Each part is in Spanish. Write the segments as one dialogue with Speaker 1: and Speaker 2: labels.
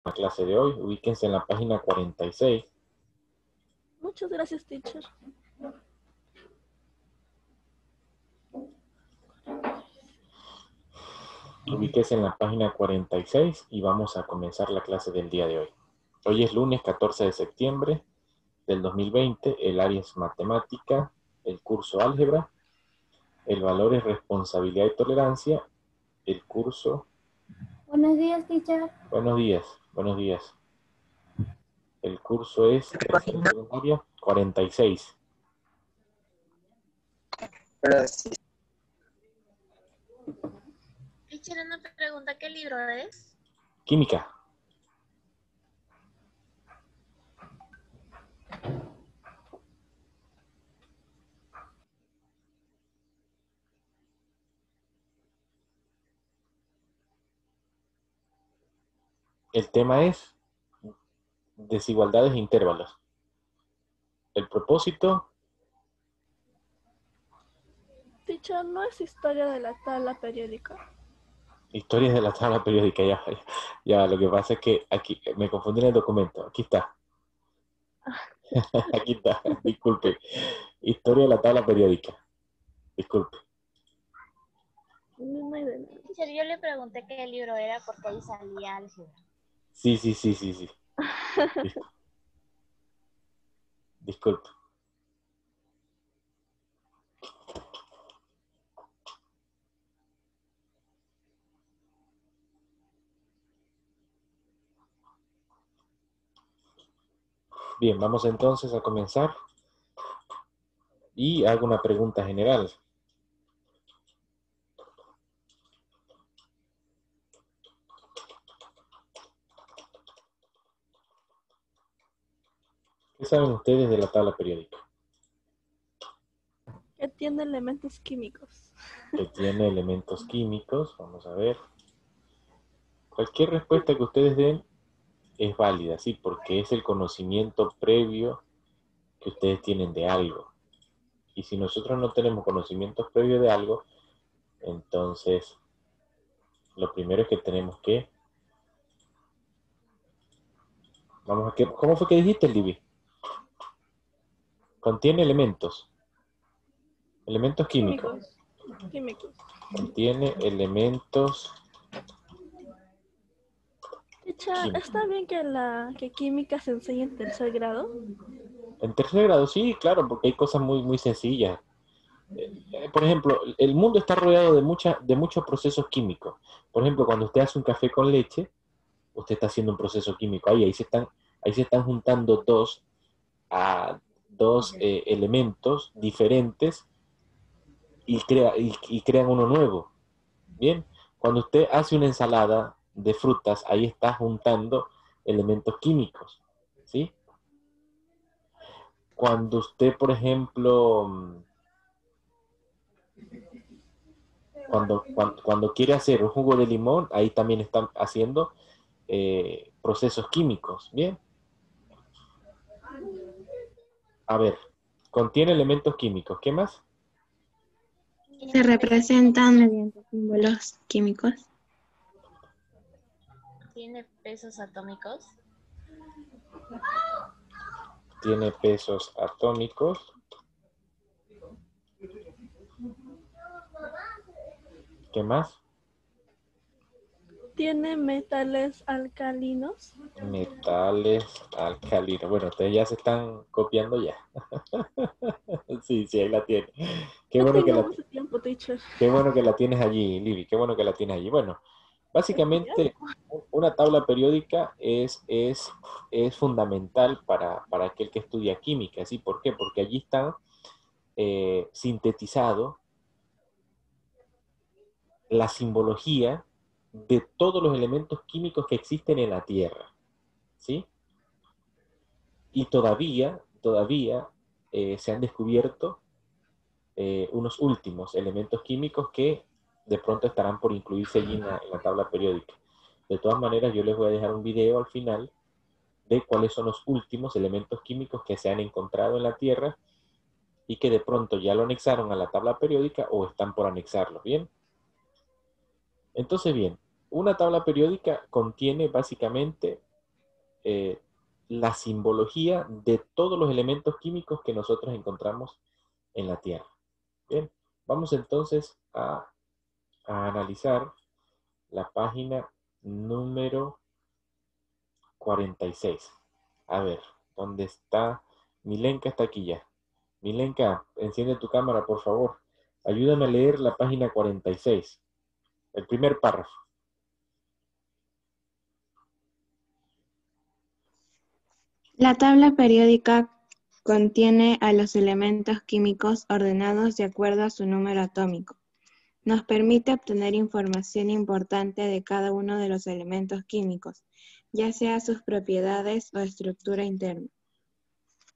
Speaker 1: la clase de hoy. Ubíquense en la página 46.
Speaker 2: Muchas gracias, teacher.
Speaker 1: Ubíquense en la página 46 y vamos a comenzar la clase del día de hoy. Hoy es lunes 14 de septiembre del 2020. El área es matemática, el curso álgebra, el valor es responsabilidad y tolerancia, el curso...
Speaker 3: Buenos días, teacher.
Speaker 1: Buenos días, buenos días. El curso es secundaria 46.
Speaker 4: Gracias.
Speaker 5: Teacher, una pregunta, ¿qué libro es?
Speaker 1: Química. El tema es desigualdades e intervalos. El propósito,
Speaker 2: Teacher, ¿no es historia de la tabla periódica?
Speaker 1: historias de la tabla periódica. Ya, lo que pasa es que aquí me confundí en el documento. Aquí está. Aquí está. Disculpe. Historia de la tabla periódica. Disculpe.
Speaker 2: No hay de nada.
Speaker 5: Teacher, yo le pregunté qué libro era porque ahí salía álgebra.
Speaker 1: Sí. Disculpe. Bien, vamos entonces a comenzar. Y hago una pregunta general. ¿Qué saben ustedes de la tabla periódica?
Speaker 2: Que tiene elementos químicos.
Speaker 1: Que tiene elementos químicos. Vamos a ver. Cualquier respuesta que ustedes den es válida, ¿sí? Porque es el conocimiento previo que ustedes tienen de algo. Y si nosotros no tenemos conocimientos previos de algo, entonces lo primero es que tenemos que... ¿Cómo fue que dijiste, Libby? Contiene elementos. Elementos químicos.
Speaker 2: Químicos.
Speaker 1: Contiene elementos
Speaker 2: Teacher,
Speaker 1: químicos.
Speaker 2: ¿está bien que química se enseñe en tercer grado?
Speaker 1: En tercer grado, sí, claro, porque hay cosas muy sencillas. Por ejemplo, el mundo está rodeado de muchos procesos químicos. Por ejemplo, cuando usted hace un café con leche, usted está haciendo un proceso químico. Ahí se están juntando dos elementos diferentes y crean uno nuevo. Bien, cuando usted hace una ensalada de frutas, ahí está juntando elementos químicos, ¿sí? Cuando usted, por ejemplo, cuando quiere hacer un jugo de limón, ahí también están haciendo procesos químicos, ¿bien? A ver, contiene elementos químicos, ¿qué más?
Speaker 3: Se representan mediante símbolos químicos.
Speaker 5: ¿Tiene pesos atómicos?
Speaker 1: Tiene pesos atómicos. ¿Qué más?
Speaker 2: ¿Tiene metales alcalinos?
Speaker 1: Metales alcalinos. Bueno, ustedes ya se están copiando ya. Sí, ahí la tiene. Qué
Speaker 2: No
Speaker 1: bueno que
Speaker 2: tengo
Speaker 1: la,
Speaker 2: mucho tiempo, teacher.
Speaker 1: qué bueno que la tienes allí, Libby. Qué bueno que la tienes allí. Bueno, básicamente una tabla periódica es fundamental para aquel que estudia química, ¿sí? ¿Por qué? Porque allí están sintetizado la simbología de todos los elementos químicos que existen en la Tierra, ¿sí? Y todavía se han descubierto unos últimos elementos químicos que de pronto estarán por incluirse allí en la tabla periódica. De todas maneras, yo les voy a dejar un video al final de cuáles son los últimos elementos químicos que se han encontrado en la Tierra y que de pronto ya lo anexaron a la tabla periódica o están por anexarlo, ¿bien? Entonces, bien, una tabla periódica contiene básicamente la simbología de todos los elementos químicos que nosotros encontramos en la Tierra. Bien, vamos entonces a analizar la página número 46. A ver, ¿dónde está? Milenka está aquí ya. Milenka, enciende tu cámara, por favor. Ayúdame a leer la página 46. El primer párrafo.
Speaker 3: La tabla periódica contiene a los elementos químicos ordenados de acuerdo a su número atómico. Nos permite obtener información importante de cada uno de los elementos químicos, ya sea sus propiedades o estructura interna.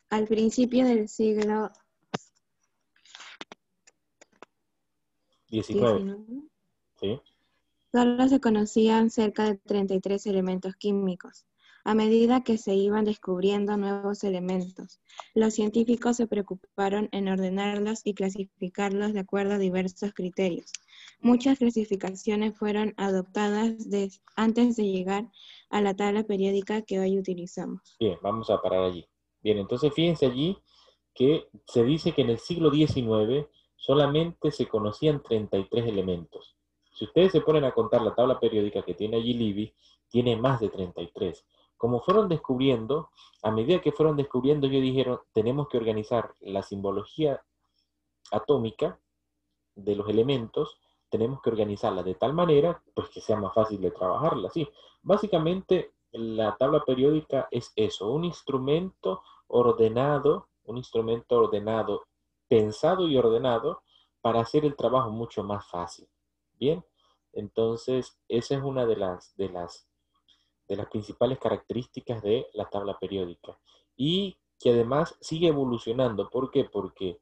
Speaker 3: Al principio del siglo
Speaker 1: 19. ¿Sí?
Speaker 3: Solo se conocían cerca de 33 elementos químicos. A medida que se iban descubriendo nuevos elementos, los científicos se preocuparon en ordenarlos y clasificarlos de acuerdo a diversos criterios. Muchas clasificaciones fueron adoptadas antes de llegar a la tabla periódica que hoy utilizamos.
Speaker 1: Bien, vamos a parar allí. Bien, entonces fíjense allí que se dice que en el siglo XIX solamente se conocían 33 elementos. Si ustedes se ponen a contar la tabla periódica que tiene allí Libby, tiene más de 33. Como fueron descubriendo, a medida que fueron descubriendo, ellos dijeron, tenemos que organizar la simbología atómica de los elementos, tenemos que organizarla de tal manera pues que sea más fácil de trabajarla. Sí, básicamente la tabla periódica es eso, un instrumento ordenado, pensado y ordenado para hacer el trabajo mucho más fácil. Bien, entonces esa es una de las principales características de la tabla periódica y que además sigue evolucionando. ¿Por qué? Porque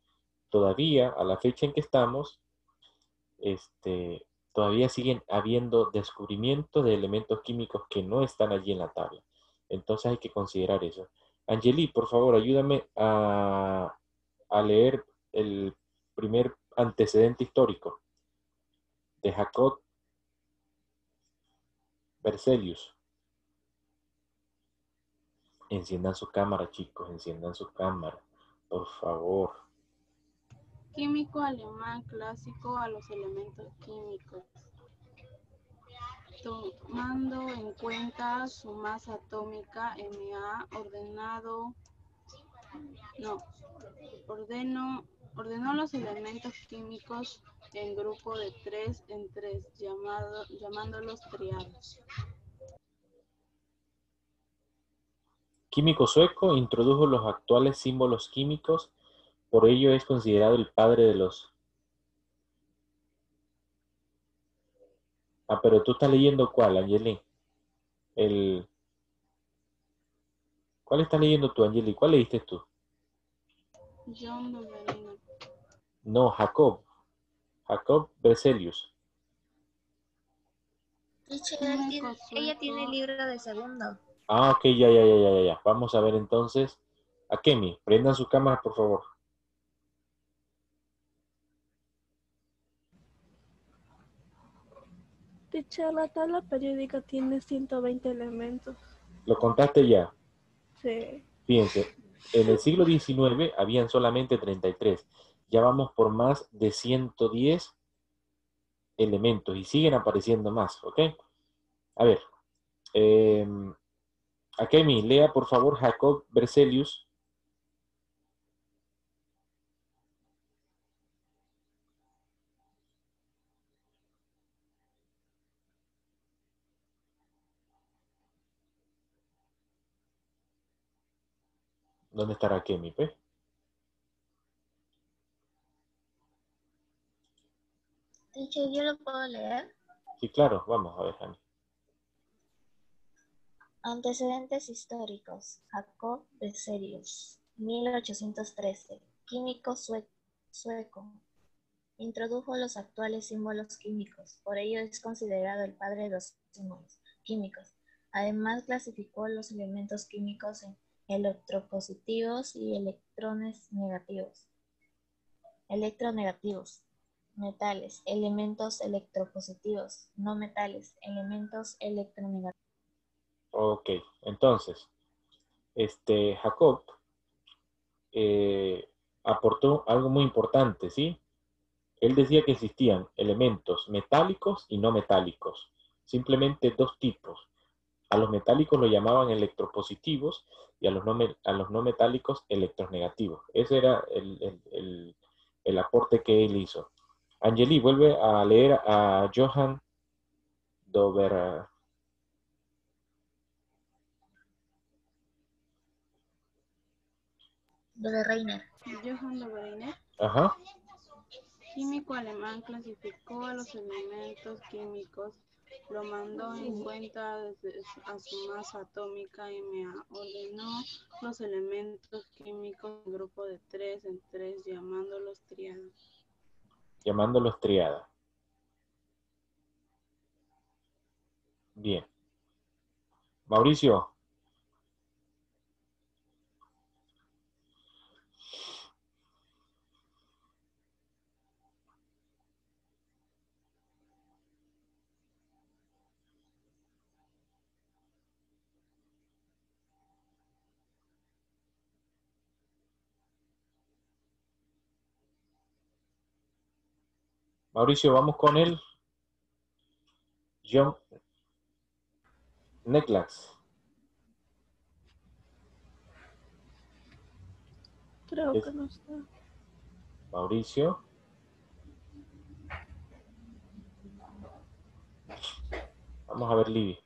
Speaker 1: todavía a la fecha en que estamos, todavía siguen habiendo descubrimientos de elementos químicos que no están allí en la tabla. Entonces hay que considerar eso. Angeli, por favor, ayúdame a leer el primer antecedente histórico de Jacob Berzelius. Enciendan su cámara, chicos, enciendan su cámara, por favor.
Speaker 4: Químico alemán clásico a los elementos químicos, tomando en cuenta su masa atómica Ma, ordenó los elementos químicos en grupo de 3 en 3, llamándolos triadas.
Speaker 1: Químico sueco, introdujo los actuales símbolos químicos, por ello es considerado el padre de los... Pero tú estás leyendo ¿cuál, Angeli? ¿Cuál estás leyendo tú, Angeli? ¿Cuál leíste tú?
Speaker 4: John Wolverine.
Speaker 1: No, Jacob Berzelius.
Speaker 5: Ella tiene el libro de segundo.
Speaker 1: Ah, ok, ya. Vamos a ver entonces. A Kemi, prendan sus cámaras, por favor.
Speaker 2: Teacher, la tabla periódica tiene 120 elementos.
Speaker 1: ¿Lo contaste ya?
Speaker 2: Sí.
Speaker 1: Fíjense, en el siglo XIX habían solamente 33. Ya vamos por más de 110 elementos y siguen apareciendo más, ¿ok? A ver, Akemi, lea por favor Jacob Berzelius. ¿Dónde estará Akemi, pues?
Speaker 5: Teacher, ¿yo lo puedo leer?
Speaker 1: Sí, claro, vamos a ver, Jani.
Speaker 5: Antecedentes históricos. Jacob Berzelius, 1813, químico sueco. Introdujo los actuales símbolos químicos, por ello es considerado el padre de los símbolos químicos. Además, clasificó los elementos químicos en electropositivos y electronegativos, metales, elementos electropositivos, no metales, elementos electronegativos.
Speaker 1: Ok, entonces, Jacob aportó algo muy importante, ¿sí? Él decía que existían elementos metálicos y no metálicos, simplemente dos tipos. A los metálicos lo llamaban electropositivos y a los no metálicos electronegativos. Ese era el aporte que él hizo. Angeli, vuelve a leer a Johann Dober.
Speaker 5: Dobereiner.
Speaker 4: Johann Dobereiner,
Speaker 1: Ajá,
Speaker 4: químico alemán, clasificó a los elementos químicos, lo mandó en cuenta desde a su masa atómica y ordenó los elementos químicos en grupo de 3 en 3, llamándolos triadas.
Speaker 1: llamándolos triada. Bien. Mauricio, vamos con él. John Necklax.
Speaker 2: Creo
Speaker 1: Es
Speaker 2: que no está.
Speaker 1: Mauricio. Vamos a ver, Libby.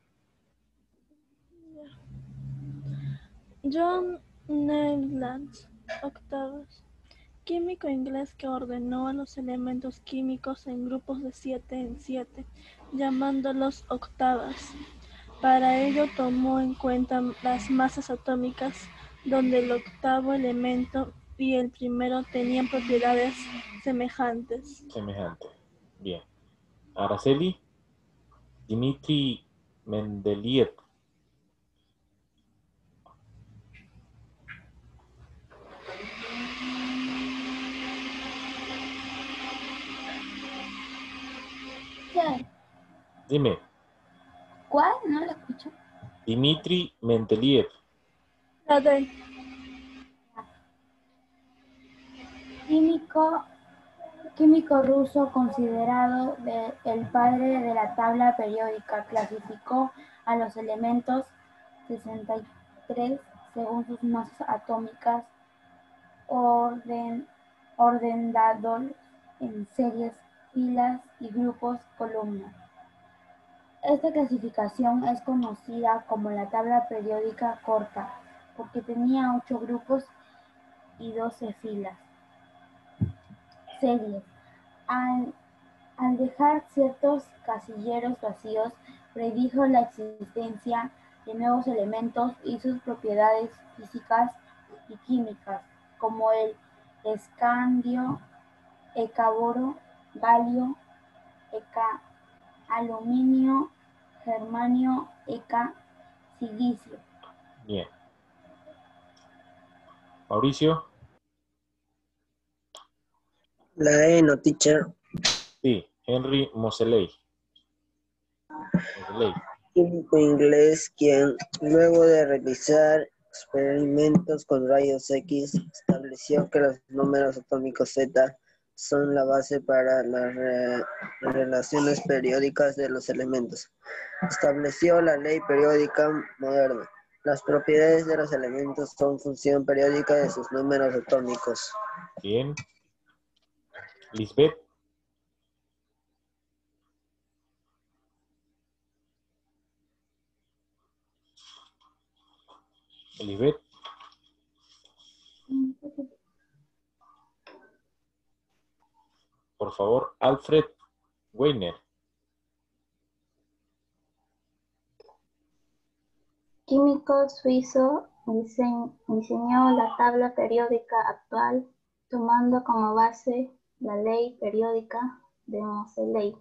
Speaker 2: John Neyland, octavos. Químico inglés que ordenó a los elementos químicos en grupos de 7 en 7, llamándolos octavas. Para ello tomó en cuenta las masas atómicas, donde el octavo elemento y el primero tenían propiedades semejantes.
Speaker 1: Semejante. Bien. Araceli. Dmitri Mendeleev.
Speaker 6: ¿Qué?
Speaker 1: Dime.
Speaker 6: ¿Cuál? No lo escucho.
Speaker 1: Dmitri Mendeleev.
Speaker 2: La de
Speaker 6: Químico ruso considerado el padre de la tabla periódica, clasificó a los elementos 63 según sus masas atómicas, ordenados en series, filas y grupos, columnas. Esta clasificación es conocida como la tabla periódica corta, porque tenía 8 grupos y 12 filas. Series. Al dejar ciertos casilleros vacíos, predijo la existencia de nuevos elementos y sus propiedades físicas y químicas, como el escandio, boro, galio, aluminio, germanio, silicio.
Speaker 1: Bien. Mauricio.
Speaker 7: La E, no, teacher.
Speaker 1: Sí. Henry Moseley.
Speaker 7: Químico inglés quien, luego de realizar experimentos con rayos X, estableció que los números atómicos Z son la base para las relaciones periódicas de los elementos. Estableció la ley periódica moderna. Las propiedades de los elementos son función periódica de sus números atómicos.
Speaker 1: Bien. Lisbeth. Lisbeth. Por favor, Alfred Weiner.
Speaker 5: Químico suizo diseñó la tabla periódica actual, tomando como base la ley periódica de Moseley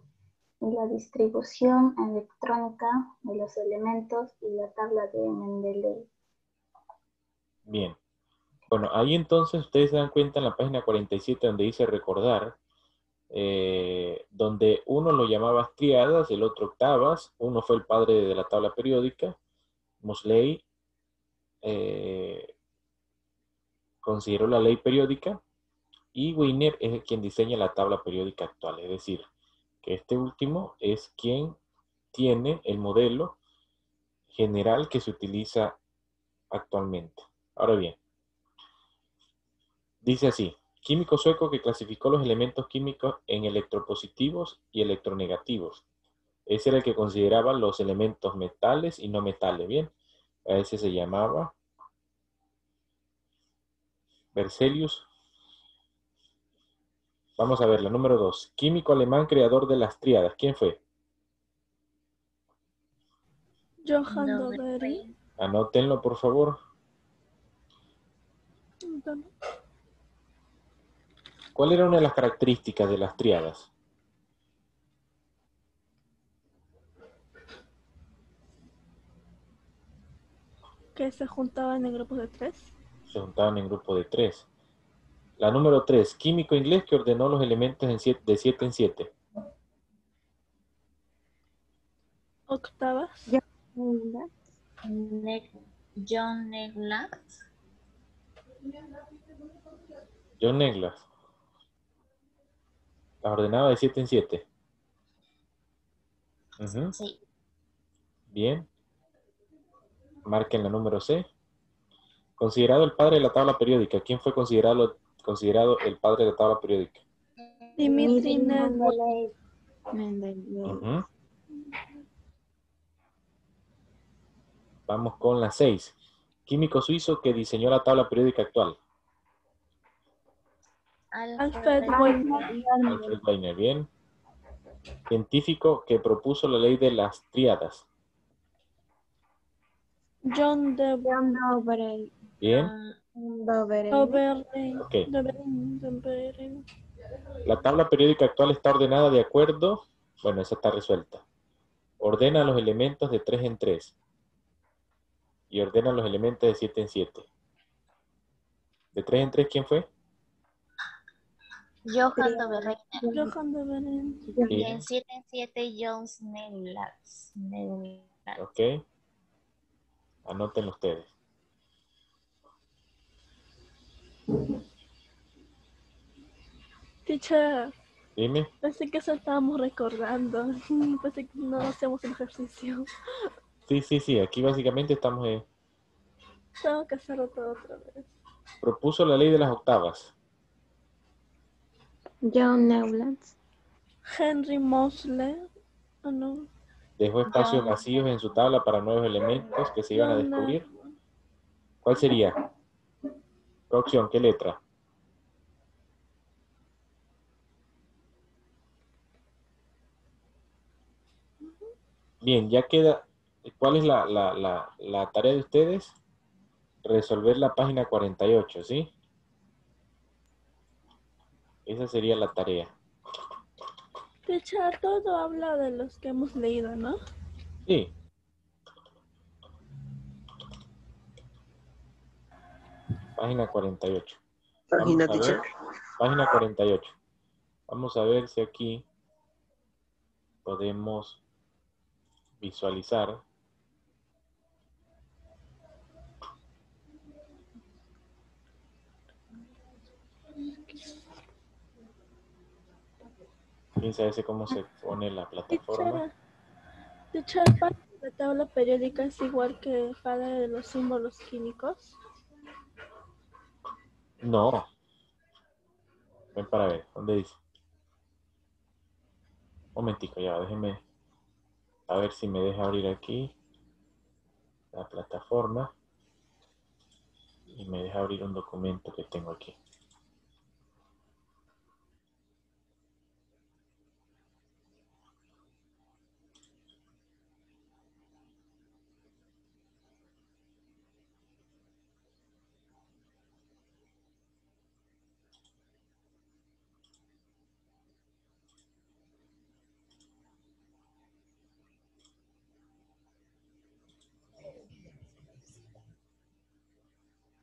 Speaker 5: y la distribución electrónica de los elementos y la tabla de Mendeleev.
Speaker 1: Bien. Bueno, ahí entonces ustedes se dan cuenta en la página 47 donde dice recordar, donde uno lo llamaba triadas, el otro octavas, uno fue el padre de la tabla periódica, Moseley consideró la ley periódica y Wiener es quien diseña la tabla periódica actual. Es decir, que este último es quien tiene el modelo general que se utiliza actualmente. Ahora bien, dice así: químico sueco que clasificó los elementos químicos en electropositivos y electronegativos. Ese era el que consideraba los elementos metales y no metales. Bien, a ese se llamaba Berzelius. Vamos a ver la número 2. Químico alemán creador de las tríadas. ¿Quién fue?
Speaker 2: Johann Dobery.
Speaker 1: Anótenlo, por favor. ¿Cuál era una de las características de las tríadas?
Speaker 2: Que se juntaban en grupos de 3.
Speaker 1: Se juntaban en grupo de 3. La número 3. Químico inglés que ordenó los elementos de 7 en 7.
Speaker 2: Octavas.
Speaker 5: John Neglax.
Speaker 1: John Neglax. Las ordenaba de 7 en 7.
Speaker 5: Sí.
Speaker 1: Bien. Marquen la número C. Considerado el padre de la tabla periódica. ¿Quién fue considerado el padre de la tabla periódica?
Speaker 2: Dimitri
Speaker 3: Mendeleev.
Speaker 1: Vamos con la 6. Químico suizo que diseñó la tabla periódica actual.
Speaker 2: Alfred Wegener.
Speaker 1: Alfred Wegener, bien. Científico que propuso la ley de las tríadas.
Speaker 2: John
Speaker 3: Dobery.
Speaker 1: Bien.
Speaker 2: Dobery.
Speaker 1: Ok.
Speaker 2: Dobery.
Speaker 1: La tabla periódica actual está ordenada de acuerdo. Bueno, esa está resuelta. Ordena los elementos de 3 en 3. Y ordena los elementos de 7 en 7. ¿De 3 en 3 quién fue?
Speaker 5: Johann Dobery.
Speaker 2: Johann Dobery.
Speaker 5: Y en 7 en 7 John Neglax.
Speaker 1: Ok. Anoten ustedes.
Speaker 2: Teacher.
Speaker 1: Dime.
Speaker 2: Pensé que eso estábamos recordando. Pensé que no hacemos el ejercicio.
Speaker 1: Sí. Aquí básicamente estamos en...
Speaker 2: Tengo que hacerlo todo otra vez.
Speaker 1: Propuso la ley de las octavas.
Speaker 3: John Neglax.
Speaker 2: Henry Moseley. Oh, no.
Speaker 1: Dejó espacios vacíos en su tabla para nuevos elementos que se iban a descubrir. ¿Cuál sería? ¿Qué opción? ¿Qué letra? Bien, ya queda. ¿Cuál es la tarea de ustedes? Resolver la página 48, ¿sí? Esa sería la tarea.
Speaker 2: Teacher, todo habla de los que hemos leído, ¿no?
Speaker 1: Sí. Página 48.
Speaker 7: Página, teacher.
Speaker 1: Página 48. Vamos a ver si aquí podemos visualizar. ¿Quién sabe cómo se pone la plataforma?
Speaker 2: Teacher, ¿padre de la tabla periódica es igual que padre de los símbolos químicos?
Speaker 1: No. Ven para ver. ¿Dónde dice? Un momentico, ya, déjenme. A ver si me deja abrir aquí la plataforma. Y me deja abrir un documento que tengo aquí.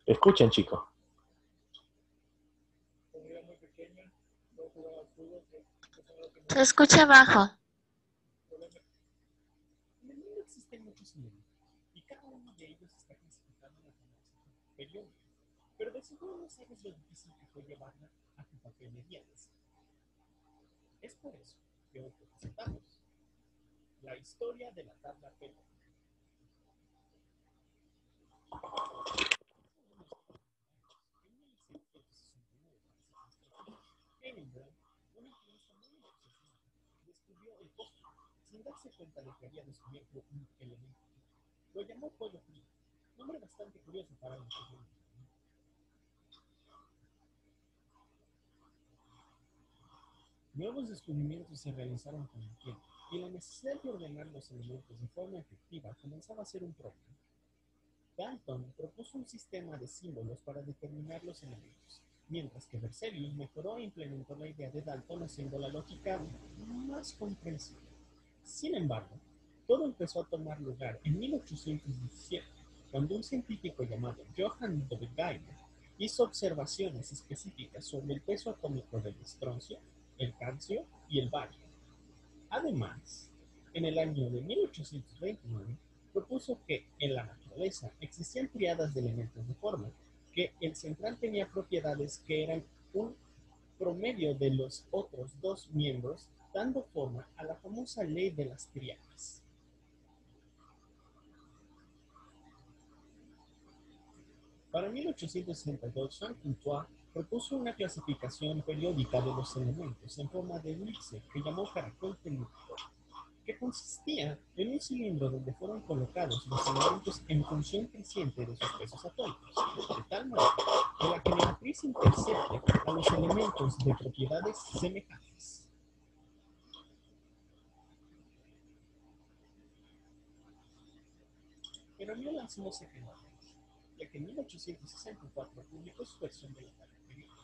Speaker 1: Escuchen, chicos.
Speaker 5: Se escucha bajo.
Speaker 8: Existen muchos niveles y cada uno periódica, pero de seguro no sabes lo difícil que fue llevarla a tu papelería. Es por eso que hoy te presentamos la historia de la tabla periódica. Edinburgh, una empresa muy obsesiva, descubrió el fósforo sin darse cuenta de que había descubierto un elemento. Lo llamó pollo frío, nombre bastante curioso para un pequeño. Nuevos descubrimientos se realizaron con el tiempo y la necesidad de ordenar los elementos de forma efectiva comenzaba a ser un problema. Dalton propuso un sistema de símbolos para determinar los elementos, mientras que Berzelius mejoró e implementó la idea de Dalton haciendo la lógica más comprensible. Sin embargo, todo empezó a tomar lugar en 1817, cuando un científico llamado Johann W. Geiger hizo observaciones específicas sobre el peso atómico del estroncio, el calcio y el bario. Además, en el año de 1829, propuso que en la naturaleza existían triadas de elementos de forma, que el central tenía propiedades que eran un promedio de los otros dos miembros, dando forma a la famosa ley de las triadas. Para 1862, Saint-Courtois propuso una clasificación periódica de los elementos en forma de elipse que llamó caracol periódico, que consistía en un cilindro donde fueron colocados los elementos en función creciente de sus pesos atómicos, de tal manera que la generatriz intercepte a los elementos de propiedades semejantes. Pero Newlands no se quedó atrás, ya que en 1864 publicó su versión de la tabla periódica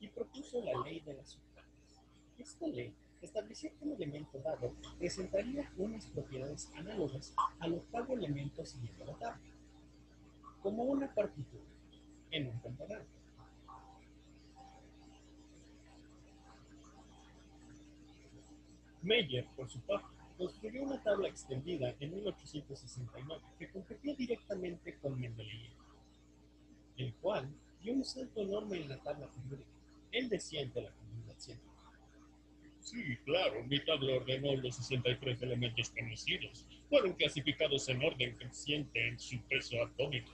Speaker 8: y propuso la ley de las octavas. Esta ley establecía que un elemento dado presentaría unas propiedades análogas al octavo elemento siguiente a la tabla, como una partitura en un pentagrama. Meyer, por su parte, construyó una tabla extendida en 1869 que competía directamente con Mendeleev, el cual dio un salto enorme en la tabla periódica. Él decía ante la comunidad científica: sí, claro, mi tabla ordenó los 63 elementos conocidos. Fueron clasificados en orden creciente en su peso atómico,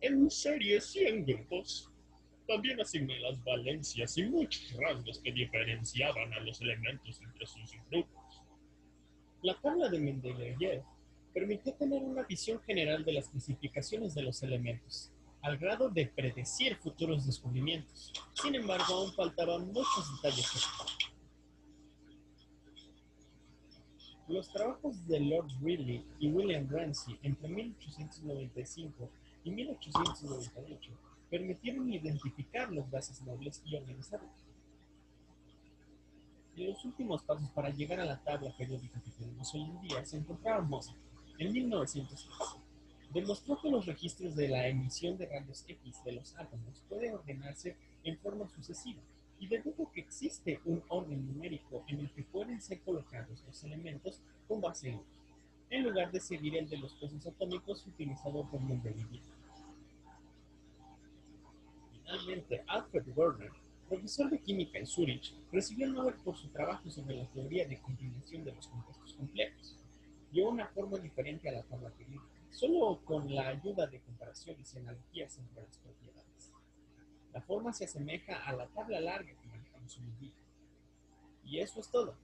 Speaker 8: en serie 100 grupos. También asigné las valencias y muchos rasgos que diferenciaban a los elementos entre sus grupos. La tabla de Mendeleev permitió tener una visión general de las clasificaciones de los elementos, al grado de predecir futuros descubrimientos. Sin embargo, aún faltaban muchos detalles técnicos. Los trabajos de Lord Rayleigh y William Ramsay entre 1895 y 1898 permitieron identificar los gases nobles y organizarlos. En los últimos pasos para llegar a la tabla periódica que tenemos hoy en día se encontraba Mozart, en 1906. Demostró que los registros de la emisión de rayos X de los átomos pueden ordenarse en forma sucesiva, y dedujo que existe un orden numérico en el que pueden ser colocados los elementos con base en lugar de seguir el de los pesos atómicos utilizado por Mendeleev. Finalmente, Alfred Werner, profesor de química en Zúrich, recibió el Nobel por su trabajo sobre la teoría de combinación de los compuestos complejos. Dio una forma diferente a la tabla periódica, solo con la ayuda de comparaciones y analogías entre las propiedades. La forma se asemeja a la tabla larga que manejamos hoy en día. Y eso es todo.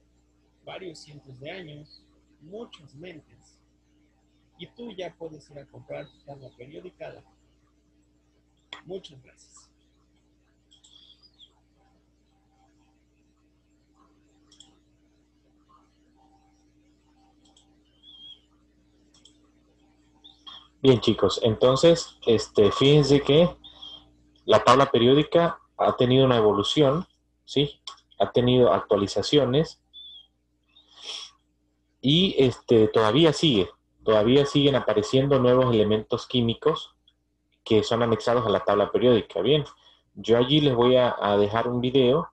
Speaker 8: Varios cientos de años, muchas mentes, y tú ya puedes ir a comprar tu tabla periódica. Muchas gracias.
Speaker 1: Bien, chicos, entonces, fíjense que la tabla periódica ha tenido una evolución, ¿sí? Ha tenido actualizaciones y todavía siguen apareciendo nuevos elementos químicos que son anexados a la tabla periódica. Bien, yo allí les voy a dejar un video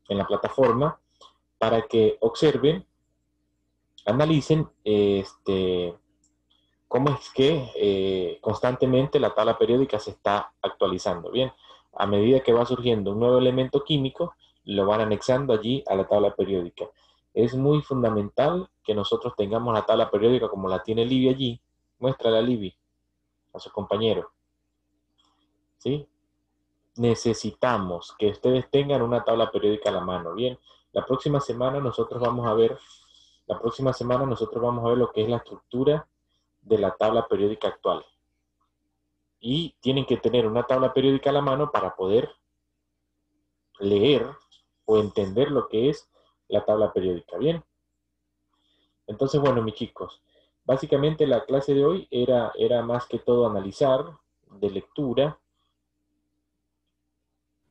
Speaker 1: en la plataforma para que observen, analicen cómo es que constantemente la tabla periódica se está actualizando. Bien, a medida que va surgiendo un nuevo elemento químico, lo van anexando allí a la tabla periódica. Es muy fundamental que nosotros tengamos la tabla periódica como la tiene Libby allí. Muéstrala, Libby, a sus compañeros. ¿Sí? Necesitamos que ustedes tengan una tabla periódica a la mano. Bien, la próxima semana nosotros vamos a ver lo que es la estructura de la tabla periódica actual. Y tienen que tener una tabla periódica a la mano para poder leer o entender lo que es la tabla periódica. Bien. Entonces, bueno, mis chicos, básicamente la clase de hoy era más que todo analizar, de lectura.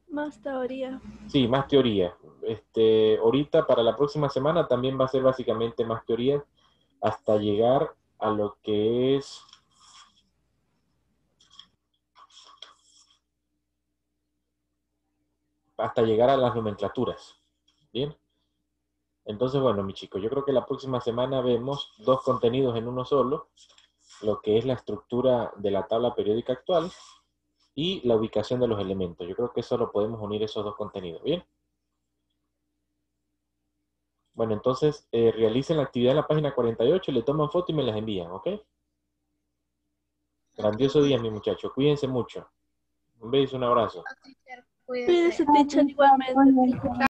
Speaker 2: Más teoría.
Speaker 1: Sí, más teoría. Ahorita para la próxima semana también va a ser básicamente más teoría hasta llegar a lo que es hasta llegar a las nomenclaturas. Bien. Entonces, bueno, mis chicos, yo creo que la próxima semana vemos dos contenidos en uno solo, lo que es la estructura de la tabla periódica actual y la ubicación de los elementos. Yo creo que eso lo podemos unir esos dos contenidos. Bien. Bueno, entonces realicen la actividad en la página 48, le toman foto y me las envían, ¿ok? Grandioso día, mi muchacho. Cuídense mucho. Un beso, un abrazo.
Speaker 2: Cuídense, teacher, igualmente.